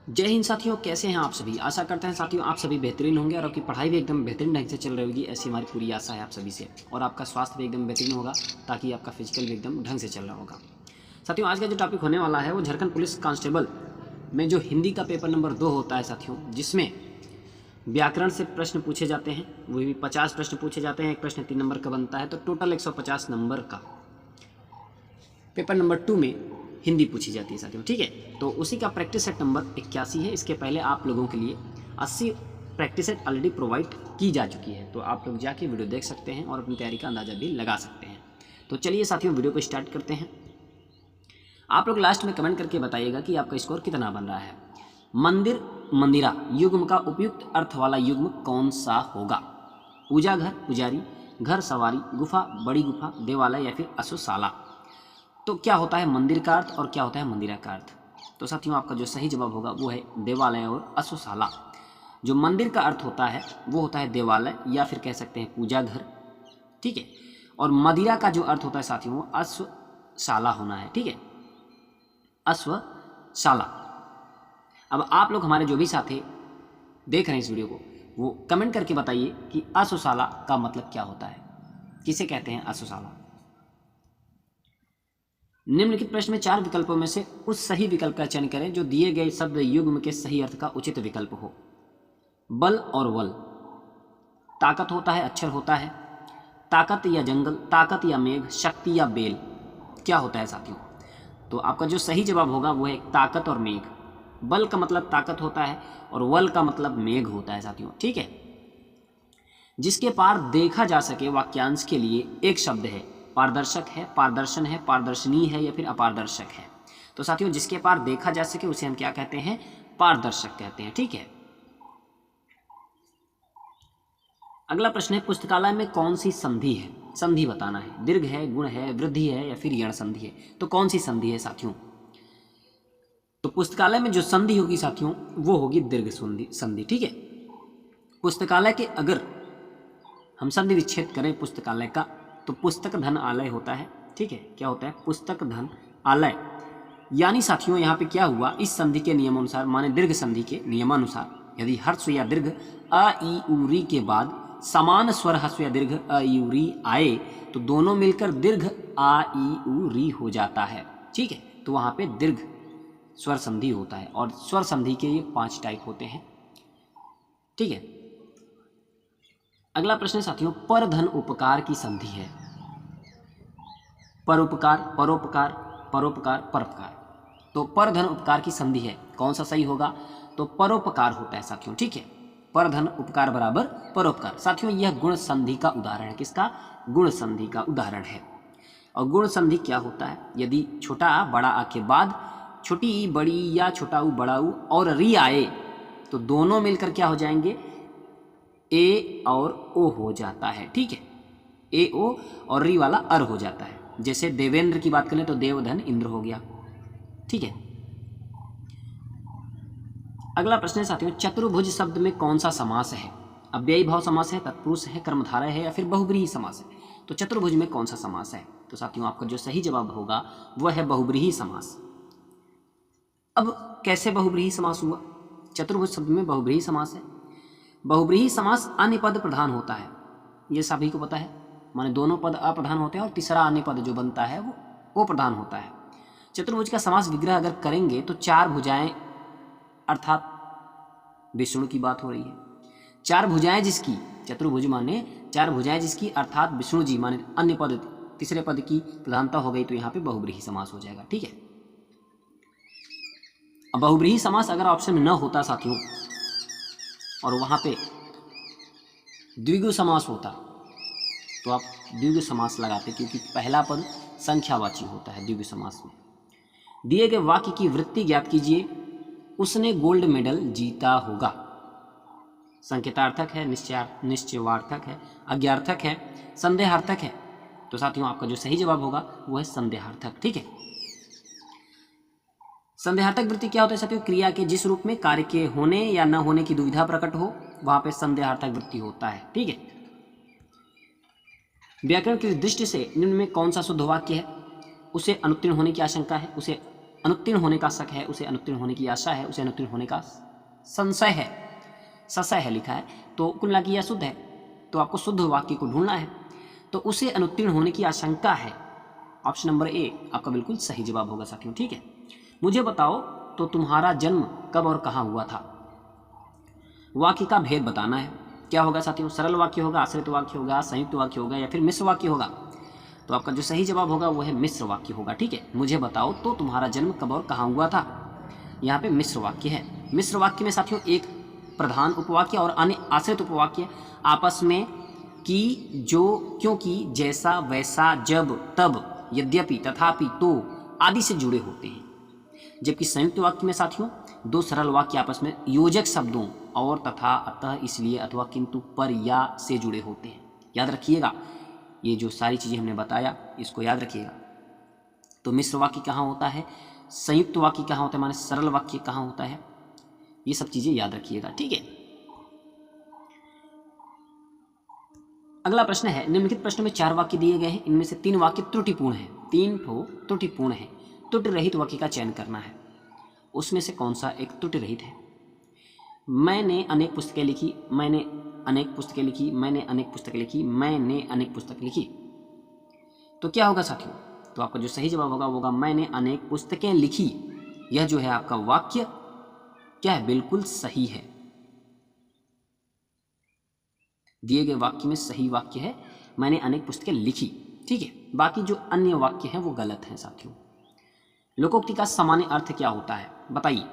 जय हिंद साथियों, कैसे हैं आप सभी। आशा करते हैं साथियों आप सभी बेहतरीन होंगे और आपकी पढ़ाई भी एकदम बेहतरीन ढंग से चल रही होगी। ऐसी हमारी पूरी आशा है आप सभी से, और आपका स्वास्थ्य भी एकदम बेहतरीन होगा ताकि आपका फिजिकल भी एकदम ढंग से चल रहा होगा। साथियों आज का जो टॉपिक होने वाला है वो झारखंड पुलिस कांस्टेबल में जो हिंदी का पेपर नंबर 2 होता है साथियों, जिसमें व्याकरण से प्रश्न पूछे जाते हैं। वो भी 50 प्रश्न पूछे जाते हैं, एक प्रश्न 3 नंबर का बनता है, तो टोटल 150 नंबर का पेपर नंबर 2 में हिंदी पूछी जाती है साथियों। ठीक है, तो उसी का प्रैक्टिस सेट नंबर 81 है। इसके पहले आप लोगों के लिए 80 प्रैक्टिस सेट ऑलरेडी प्रोवाइड की जा चुकी है, तो आप लोग जाके वीडियो देख सकते हैं और अपनी तैयारी का अंदाज़ा भी लगा सकते हैं। तो चलिए साथियों वीडियो को स्टार्ट करते हैं। आप लोग लास्ट में कमेंट करके बताइएगा कि आपका स्कोर कितना बन रहा है। मंदिर मंदिरा युग्म का उपयुक्त अर्थ वाला युग्म कौन सा होगा? पूजा घर, पुजारी, घर सवारी, गुफा, बड़ी गुफा, देवालय या फिर अश्वशाला। तो क्या होता है मंदिर का अर्थ और क्या होता है मंदिरा का अर्थ? तो साथियों आपका जो सही जवाब होगा वो है देवालय और अश्वशाला। जो मंदिर का अर्थ होता है वो होता है देवालय या फिर कह सकते हैं पूजा घर। ठीक है, और मदिरा का जो अर्थ होता है साथियों वो अश्वशाला होना है। ठीक है, अश्वशाला। अब आप लोग हमारे जो भी साथी देख रहे हैं इस वीडियो को, वो कमेंट करके बताइए कि अश्वशाला का मतलब क्या होता है, किसे कहते हैं अश्वशाला। निम्नलिखित प्रश्न में 4 विकल्पों में से उस सही विकल्प का चयन करें जो दिए गए शब्द युग्म के सही अर्थ का उचित विकल्प हो। बल और वल, ताकत होता है, अक्षर होता है, ताकत या जंगल, ताकत या मेघ, शक्ति या बेल। क्या होता है साथियों? तो आपका जो सही जवाब होगा वो है ताकत और मेघ। बल का मतलब ताकत होता है और वल का मतलब मेघ होता है साथियों। ठीक है, जिसके पार देखा जा सके वाक्यांश के लिए एक शब्द है। पारदर्शक है, पारदर्शन है, पारदर्शनी है या फिर अपारदर्शक है। तो साथियों जिसके पार देखा जा सके उसे हम क्या कहते हैं? पारदर्शक कहते हैं। ठीक है, अगला प्रश्न है पुस्तकालय में कौन सी संधि है? संधि बताना है। दीर्घ है, गुण है, वृद्धि है या फिर यण संधि है। तो कौन सी संधि है साथियों? तो पुस्तकालय में जो संधि होगी साथियों वो होगी दीर्घ संधि। ठीक है, पुस्तकालय के अगर हम संधि विच्छेद करें पुस्तकालय का तो पुस्तक धन आलय होता है। ठीक है, क्या होता है? पुस्तक धन आलय। यानी साथियों यहाँ पे क्या हुआ, इस संधि के नियमानुसार, माने दीर्घ संधि के नियमानुसार, यदि हर्ष या दीर्घ अ ई उ री के बाद समान स्वर हर्ष या दीर्घ अ ई उ री आए तो दोनों मिलकर दीर्घ आ ई उ री हो जाता है। ठीक है, तो वहाँ पे दीर्घ स्वर संधि होता है और स्वर संधि के ये 5 टाइप होते हैं। ठीक है, अगला प्रश्न साथियों पर धन उपकार की संधि है। परोपकार, परोपकार, परोपकार, परोपकार। तो पर धन उपकार की संधि है, कौन सा सही होगा? तो परोपकार होता है साथियों। ठीक है, पर धन उपकार बराबर परोपकार। साथियों यह गुण संधि का उदाहरण है। किसका? गुण संधि का उदाहरण है। और गुण संधि क्या होता है? यदि छोटा आ बड़ा आ के बाद छोटी ई बड़ी या छोटा ऊ बड़ा ऊ और री आए तो दोनों मिलकर क्या हो जाएंगे? ए और ओ हो जाता है। ठीक है, ए ओ और री वाला अर हो जाता है। जैसे देवेंद्र की बात करें तो देवधन इंद्र हो गया। ठीक है, अगला प्रश्न है साथियों चतुर्भुज शब्द में कौन सा समास है? अव्ययी भाव समास है, तत्पुरुष है, कर्मधारय है या फिर बहुब्रीहि समास है। तो चतुर्भुज में कौन सा समास है? तो साथियों आपका जो सही जवाब होगा वह है बहुब्रीहि समास। अब कैसे बहुब्रीहि समास हुआ? चतुर्भुज शब्द में बहुब्रीहि समास है। बहुब्रीहि समास अन्य पद प्रधान होता है, ये सभी को पता है। माने दोनों पद अप्रधान होते हैं और तीसरा अन्य पद जो बनता है वो प्रधान होता है। चतुर्भुज का समास विग्रह अगर करेंगे तो 4 भुजाएं अर्थात विष्णु की बात हो रही है। 4 भुजाएं जिसकी, चतुर्भुज माने 4 भुजाएं जिसकी अर्थात विष्णु जी, माने अन्य पद तीसरे पद की प्रधानता हो गई तो यहाँ पे बहुब्रीहि समास हो जाएगा। ठीक है, अब बहुब्रीहि समास अगर ऑप्शन में न होता साथियों और वहाँ पे द्विगु समास होता तो आप द्विगु समास लगाते, क्योंकि पहला पद संख्यावाची होता है द्विगु समास में। दिए गए वाक्य की वृत्ति ज्ञात कीजिए। उसने गोल्ड मेडल जीता होगा। संकेतार्थक है, निश्चयवार्थक है, अज्ञार्थक है, संदेहार्थक है। तो साथियों आपका जो सही जवाब होगा वो है संदेहार्थक। ठीक है, संदेहार्थक वृत्ति क्या होता है साथियों? क्रिया के जिस रूप में कार्य के होने या न होने की दुविधा प्रकट हो वहां पे संदेहार्थक वृत्ति होता है। ठीक है, व्याकरण की दृष्टि से निम्न में कौन सा शुद्ध वाक्य है? उसे अनुत्तीर्ण होने की आशंका है, उसे अनुत्तीर्ण होने का शक है, उसे अनुत्तीर्ण होने की आशा है, उसे अनुत्तीर्ण होने का संशय है, संशय है लिखा है, तो कुल मिला के यह शुद्ध है। तो आपको शुद्ध वाक्य को ढूंढना है, तो उसे अनुत्तीर्ण होने की आशंका है। ऑप्शन नंबर ए आपका बिल्कुल सही जवाब होगा साथियों। ठीक है, मुझे बताओ तो तुम्हारा जन्म कब और कहाँ हुआ था। वाक्य का भेद बताना है। क्या होगा साथियों, सरल वाक्य होगा, आश्रित वाक्य होगा, संयुक्त वाक्य होगा या फिर मिश्र वाक्य होगा। तो आपका जो सही जवाब होगा वो है मिश्र वाक्य होगा। ठीक है, मुझे बताओ तो तुम्हारा जन्म कब और कहाँ हुआ था, यहाँ पे मिश्र वाक्य है। मिश्र वाक्य में साथियों एक प्रधान उपवाक्य और अन्य आश्रित उपवाक्य आपस में कि, जो, क्योंकि, जैसा, वैसा, जब, तब, यद्यपि, तथापि, तो आदि से जुड़े होते हैं। जबकि संयुक्त वाक्य में साथियों दो सरल वाक्य आपस में योजक शब्दों और, तथा, अतः, इसलिए, अथवा, किंतु, पर, या से जुड़े होते हैं। याद रखिएगा, ये जो सारी चीज़ें हमने बताया इसको याद रखिएगा। तो मिश्र वाक्य कहाँ होता है, संयुक्त वाक्य कहाँ होता है, माने सरल वाक्य कहाँ होता है, ये सब चीज़ें याद रखिएगा। ठीक है, अगला प्रश्न है, निम्नलिखित प्रश्न में 4 वाक्य दिए गए हैं, इनमें से 3 वाक्य त्रुटिपूर्ण हैं, 3 त्रुटिपूर्ण हैं। त्रुटि रहित वाक्य का चयन करना है, उसमें से कौन सा एक त्रुटि रहित है। मैंने अनेक पुस्तकें लिखी, मैंने अनेक पुस्तकें लिखी, मैंने अनेक पुस्तकें लिखी, मैंने अनेक पुस्तकें लिखी। तो क्या होगा साथियों, तो आपका जो सही जवाब होगा वो होगा मैंने अनेक पुस्तकें लिखी। यह जो है आपका वाक्य क्या है, बिल्कुल सही है। दिए गए वाक्य में सही वाक्य है मैंने अनेक पुस्तकें लिखी। ठीक है, बाकी जो अन्य वाक्य हैं वो गलत हैं साथियों। लोकोक्ति का सामान्य अर्थ क्या होता है बताइए।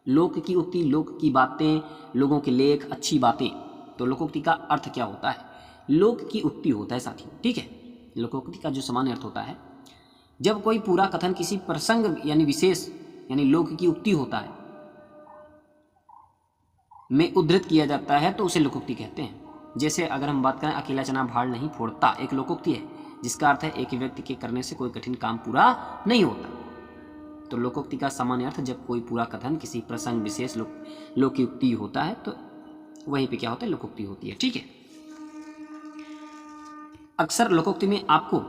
लोक की उक्ति, लोक की बातें, लोगों के लेख, अच्छी बातें। तो लोकोक्ति का अर्थ क्या होता है, लोक की उक्ति होता है साथियों। ठीक है, लोकोक्ति का जो सामान्य अर्थ होता है, जब कोई पूरा कथन किसी प्रसंग यानी विशेष यानी लोक की उक्ति होता है में उद्धृत किया जाता है तो उसे लोकोक्ति कहते हैं। जैसे अगर हम बात करें अकेला चना भाड़ नहीं फोड़ता, एक लोकोक्ति है जिसका अर्थ है एक ही व्यक्ति के करने से कोई कठिन काम पूरा नहीं होता। तो लोकोक्ति का सामान्य अर्थ जब कोई पूरा कथन किसी प्रसंग विशेष लोकोक्ति होता है तो वहीं पे क्या होता है, लोकोक्ति होती है। ठीक है, अक्सर लोकोक्ति में आपको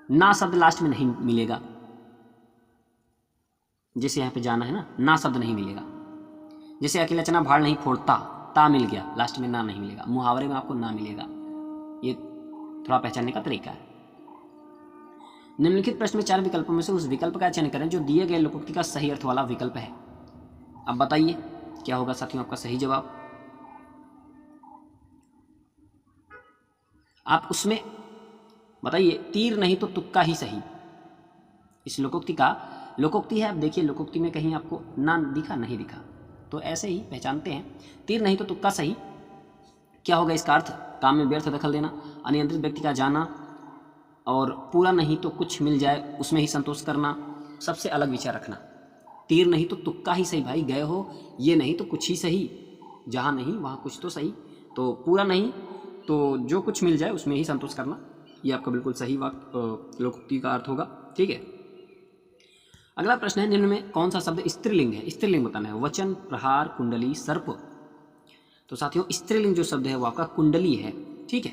ना शब्द लास्ट में नहीं मिलेगा। जैसे यहाँ पे जाना है ना शब्द नहीं मिलेगा। जैसे अकेला चना भाड़ नहीं फोड़ता, ता मिल गया, लास्ट में ना नहीं मिलेगा। मुहावरे में आपको ना मिलेगा। ये थोड़ा पहचानने का तरीका है। निम्नलिखित प्रश्न में 4 विकल्पों में से उस विकल्प का चयन करें जो दिए गए लोकोक्ति का सही अर्थ वाला विकल्प है। अब बताइए क्या होगा साथियों आपका सही जवाब। आप उसमें बताइए, तीर नहीं तो तुक्का ही सही। इस लोकोक्ति का लोकोक्ति है, अब देखिए लोकोक्ति में कहीं आपको ना दिखा नहीं दिखा, तो ऐसे ही पहचानते हैं। तीर नहीं तो तुक्का सही, क्या होगा इसका अर्थ, काम में व्यर्थ दखल देना, अनियंत्रित व्यक्ति का जाना, और पूरा नहीं तो कुछ मिल जाए उसमें ही संतोष करना, सबसे अलग विचार रखना। तीर नहीं तो तुक्का ही सही भाई, गए हो ये नहीं तो कुछ ही सही, जहाँ नहीं वहाँ कुछ तो सही, तो पूरा नहीं तो जो कुछ मिल जाए उसमें ही संतोष करना, ये आपका बिल्कुल सही वाक्य लोकोक्ति का अर्थ होगा। ठीक है, अगला प्रश्न है, निम्न में कौन सा शब्द स्त्रीलिंग है, स्त्रीलिंग बताना है। वचन, प्रहार, कुंडली, सर्प। तो साथियों स्त्रीलिंग जो शब्द है वो आपका कुंडली है। ठीक है,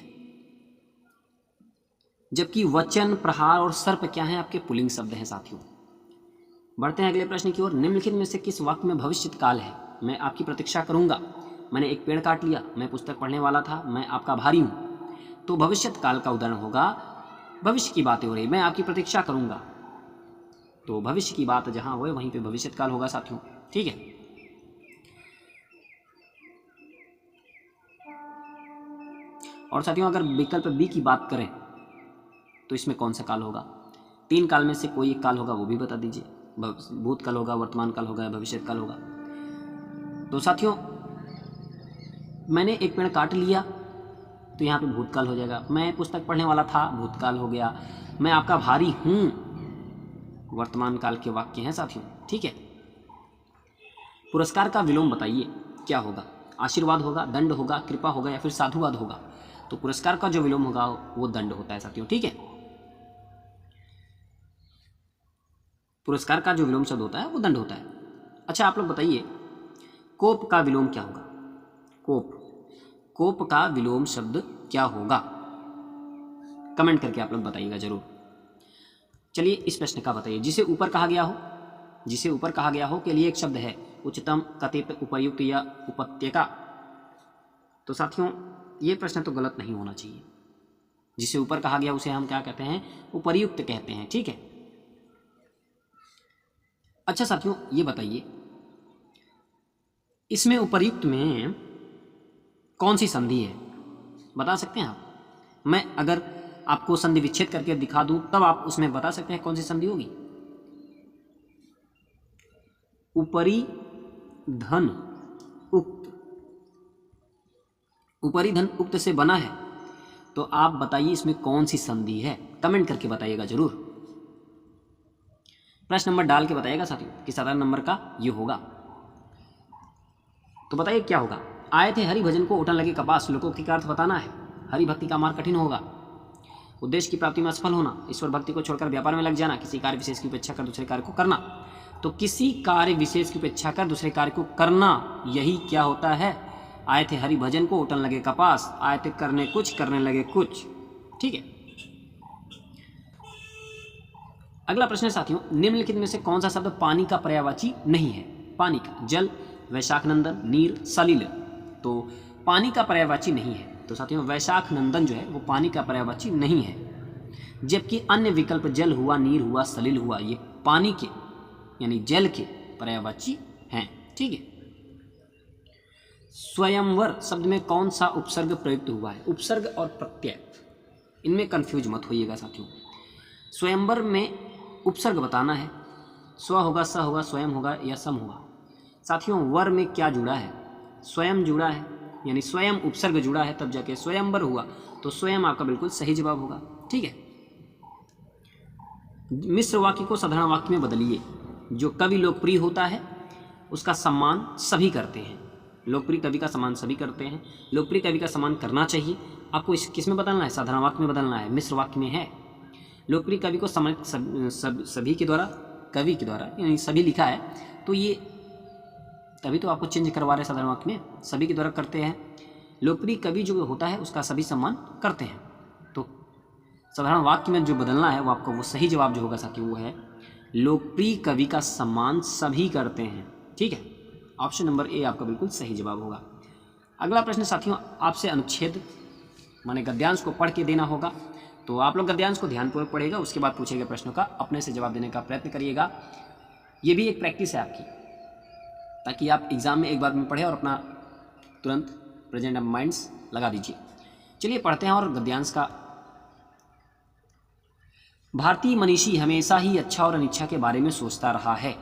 जबकि वचन, प्रहार और सर्प क्या है, आपके पुल्लिंग शब्द हैं साथियों। बढ़ते हैं अगले प्रश्न की ओर। निम्नलिखित में से किस वाक्य में भविष्य काल है। मैं आपकी प्रतीक्षा करूंगा, मैंने एक पेड़ काट लिया, मैं पुस्तक पढ़ने वाला था, मैं आपका भारी हूं। तो भविष्य काल का उदाहरण होगा, भविष्य की बातें हो रही, मैं आपकी प्रतीक्षा करूंगा, तो भविष्य की बात जहां हो वहीं पे भविष्य काल होगा साथियों। ठीक है, और साथियों अगर विकल्प बी की बात करें तो इसमें कौन सा काल होगा। 3 काल में से कोई एक काल होगा वो भी बता दीजिए। भूतकाल होगा, वर्तमान काल होगा, भविष्य काल होगा। तो साथियों मैंने एक पेड़ काट लिया तो यहाँ पे भूतकाल हो जाएगा, मैं पुस्तक पढ़ने वाला था भूतकाल हो गया, मैं आपका भारी हूँ वर्तमान काल के वाक्य हैं साथियों। ठीक है, पुरस्कार का विलोम बताइए क्या होगा। आशीर्वाद होगा, दंड होगा, कृपा होगा या फिर साधुवाद होगा। तो पुरस्कार का जो विलोम होगा वो दंड होता है साथियों। ठीक है, पुरस्कार का जो विलोम शब्द होता है वो दंड होता है। अच्छा आप लोग बताइए, कोप का विलोम क्या होगा। कोप का विलोम शब्द क्या होगा, कमेंट करके आप लोग बताइएगा जरूर। चलिए इस प्रश्न का बताइए। जिसे ऊपर कहा गया हो के लिए एक शब्द है उच्चतम, कथित, उपर्युक्त या उपत्यका। तो साथियों ये प्रश्न तो गलत नहीं होना चाहिए। जिसे ऊपर कहा गया उसे हम क्या कहते हैं? उपर्युक्त कहते हैं। ठीक है। अच्छा साथियों ये बताइए, इसमें उपर्युक्त में कौन सी संधि है, बता सकते हैं आप? मैं अगर आपको संधि विच्छेद करके दिखा दूं तब आप उसमें बता सकते हैं कौन सी संधि होगी? उपरी धन उक्त, उपरी धन उक्त से बना है। तो आप बताइए इसमें कौन सी संधि है, कमेंट करके बताइएगा जरूर। प्रश्न नंबर डाल के बताइएगा साथियों कि साधारण नंबर का ये होगा। तो बताइए क्या होगा? आए थे हरि भजन को उठन लगे कपास, लोकोक्ति का अर्थ बताना है। हरि भक्ति का मार्ग कठिन होगा। उद्देश्य की प्राप्ति में असफल होना, ईश्वर भक्ति को छोड़कर व्यापार में लग जाना, किसी कार्य विशेष की उपेक्षा कर दूसरे कार्य को करना। तो किसी कार्य विशेष की उपेक्षा कर दूसरे कार्य को करना, यही क्या होता है? आए थे हरि भजन को उठन लगे कपास, आए थे करने कुछ करने लगे कुछ। ठीक है। अगला प्रश्न है साथियों, निम्नलिखित में से कौन सा शब्द पानी का पर्यायवाची नहीं है? पानी का, जल, वैशाख नंदन, नीर, सलिल। तो पानी का पर्यायवाची नहीं है। तो साथियों वैशाख नंदन जो है वो पानी का पर्यायवाची नहीं है, जबकि अन्य विकल्प जल हुआ, नीर हुआ, सलिल हुआ, ये पानी के यानी जल के पर्यायवाची हैं। ठीक है। स्वयंवर शब्द में कौन सा उपसर्ग प्रयुक्त हुआ है? उपसर्ग और प्रत्यय इनमें कंफ्यूज मत होइएगा साथियों। स्वयंवर में उपसर्ग बताना है, स्व होगा, स होगा, स्वयं होगा या सम होगा। साथियों वर में क्या जुड़ा है? स्वयं जुड़ा है, यानी स्वयं उपसर्ग जुड़ा है तब जाके स्वयंवर हुआ। तो स्वयं आपका बिल्कुल सही जवाब होगा। ठीक है। मिश्र वाक्य को साधारण वाक्य में बदलिए। जो कवि लोकप्रिय होता है उसका सम्मान सभी करते हैं। लोकप्रिय कवि का सम्मान सभी करते हैं, लोकप्रिय कवि का सम्मान करना चाहिए। आपको इस किस में बदलना है? साधारण वाक्य में बदलना है, मिश्र वाक्य में है। लोकप्रिय कवि को सभी के द्वारा, कवि के द्वारा यानी सभी लिखा है, तो ये तभी तो आपको चेंज करवा रहे हैं। साधारण वाक्य में सभी के द्वारा करते हैं। लोकप्रिय कवि जो होता है उसका सभी सम्मान करते हैं। तो साधारण वाक्य में जो बदलना है वो आपको वो सही जवाब जो होगा साथियों वो है लोकप्रिय कवि का सम्मान सभी करते हैं। ठीक है। ऑप्शन नंबर ए आपका बिल्कुल सही जवाब होगा। अगला प्रश्न साथियों आपसे अनुच्छेद माने गद्यांश को पढ़ के देना होगा। तो आप लोग गद्यांश को ध्यानपूर्वक पढ़ेगा, उसके बाद पूछे गए प्रश्नों का अपने से जवाब देने का प्रयत्न करिएगा। ये भी एक प्रैक्टिस है आपकी, ताकि आप एग्जाम में एक बार में पढ़ें और अपना तुरंत प्रेजेंट माइंड्स लगा दीजिए। चलिए पढ़ते हैं और गद्यांश का। भारतीय मनीषी हमेशा ही अच्छा और अनिच्छा के बारे में सोचता रहा है।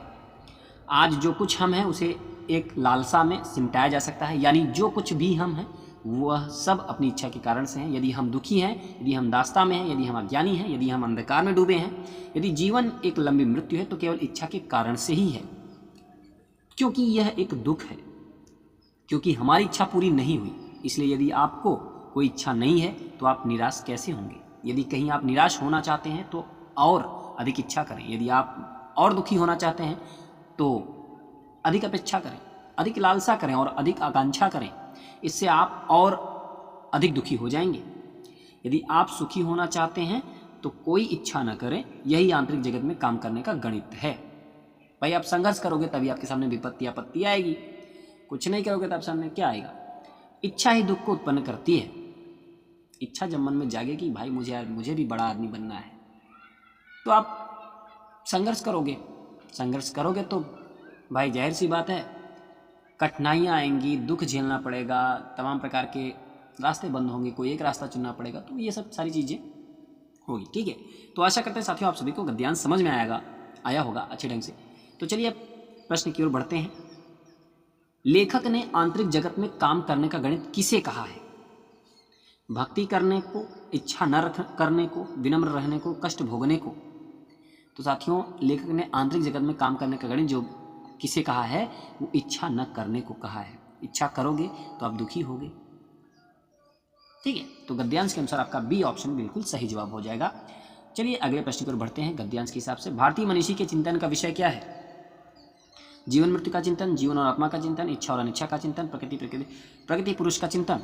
आज जो कुछ हम हैं उसे एक लालसा में सिमटाया जा सकता है, यानी जो कुछ भी हम हैं वह सब अपनी इच्छा के कारण से हैं। यदि हम दुखी हैं, यदि हम दास्ता में हैं, यदि हम अज्ञानी हैं, यदि हम अंधकार में डूबे हैं, यदि जीवन एक लंबी मृत्यु है तो केवल इच्छा के कारण से ही है, क्योंकि यह एक दुख है, क्योंकि हमारी इच्छा पूरी नहीं हुई। इसलिए यदि आपको कोई इच्छा नहीं है तो आप निराश कैसे होंगे? यदि कहीं आप निराश होना चाहते हैं तो और अधिक इच्छा करें। यदि आप और दुखी होना चाहते हैं तो अधिक अपेक्षा करें, अधिक लालसा करें और अधिक आकांक्षा करें। इससे आप और अधिक दुखी हो जाएंगे। यदि आप सुखी होना चाहते हैं तो कोई इच्छा न करें। यही आंतरिक जगत में काम करने का गणित है। भाई आप संघर्ष करोगे तभी आपके सामने विपत्ति आपत्ति आएगी। कुछ नहीं करोगे तब सामने क्या आएगा? इच्छा ही दुख को उत्पन्न करती है। इच्छा जब मन में जागेगी भाई मुझे भी बड़ा आदमी बनना है, तो आप संघर्ष करोगे। संघर्ष करोगे तो भाई जाहिर सी बात है कठिनाइयाँ आएंगी, दुख झेलना पड़ेगा, तमाम प्रकार के रास्ते बंद होंगे, कोई एक रास्ता चुनना पड़ेगा। तो ये सब सारी चीज़ें होगी। ठीक है। तो आशा करते हैं साथियों आप सभी को गद्यांश समझ में आया होगा अच्छे ढंग से। तो चलिए अब प्रश्न की ओर बढ़ते हैं। लेखक ने आंतरिक जगत में काम करने का गणित किसे कहा है? भक्ति करने को, इच्छा न करने को, विनम्र रहने को, कष्ट भोगने को। तो साथियों लेखक ने आंतरिक जगत में काम करने का गणित जो किसे कहा है वो इच्छा न करने को कहा है। इच्छा करोगे तो आप दुखी होगे। ठीक है। तो गद्यांश के अनुसार आपका बी ऑप्शन बिल्कुल सही जवाब हो जाएगा। चलिए अगले प्रश्न की ओर बढ़ते हैं। गद्यांश के हिसाब से भारतीय मनीषी के चिंतन का विषय क्या है? जीवन मृत्यु का चिंतन, जीवन और आत्मा का चिंतन, इच्छा और अनिच्छा का चिंतन, प्रकृति पुरुष का चिंतन।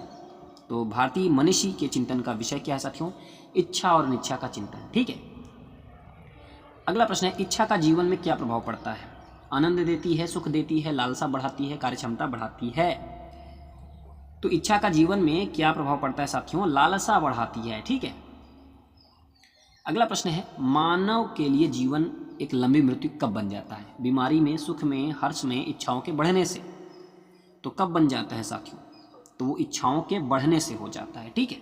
तो भारतीय मनीषी के चिंतन का विषय क्या है साथियों? इच्छा और अनिच्छा का चिंतन। ठीक है। अगला प्रश्न है, इच्छा का जीवन में क्या प्रभाव पड़ता है? आनंद देती है, सुख देती है, लालसा बढ़ाती है, कार्यक्षमता बढ़ाती है। तो इच्छा का जीवन में क्या प्रभाव पड़ता है साथियों? लालसा बढ़ाती है। ठीक है। अगला प्रश्न है, मानव के लिए जीवन एक लंबी मृत्यु कब बन जाता है? बीमारी में, सुख में, हर्ष में, इच्छाओं के बढ़ने से। तो कब बन जाता है साथियों? तो वो इच्छाओं के बढ़ने से हो जाता है। ठीक है,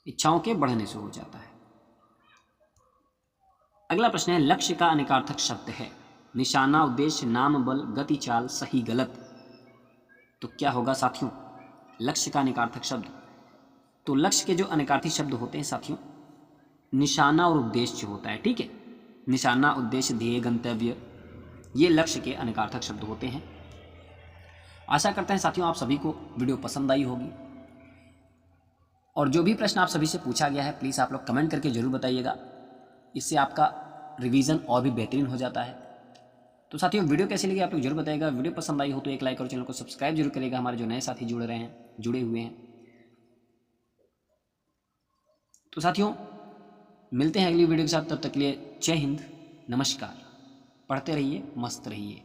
इच्छाओं के बढ़ने से हो जाता है। अगला प्रश्न है, लक्ष्य का अनेकार्थक शब्द है? निशाना, उद्देश्य, नाम, बल, गति, चाल, सही, गलत। तो क्या होगा साथियों लक्ष्य का अनेकार्थक शब्द? तो लक्ष्य के जो अनेकार्थी शब्द होते हैं साथियों, निशाना और उद्देश्य होता है। ठीक है, निशाना, उद्देश्य, ध्येय, गंतव्य, ये लक्ष्य के अनेकार्थक शब्द होते हैं। आशा करते हैं साथियों आप सभी को वीडियो पसंद आई होगी, और जो भी प्रश्न आप सभी से पूछा गया है प्लीज़ आप लोग कमेंट करके ज़रूर बताइएगा। इससे आपका रिवीजन और भी बेहतरीन हो जाता है। तो साथियों वीडियो कैसी लगी आप लोग जरूर बताइएगा। वीडियो पसंद आई हो तो एक लाइक और चैनल को सब्सक्राइब जरूर करिएगा। हमारे जो नए साथी जुड़े हुए हैं। तो साथियों मिलते हैं अगली वीडियो के साथ, तब तक के लिए जय हिंद, नमस्कार। पढ़ते रहिए, मस्त रहिए।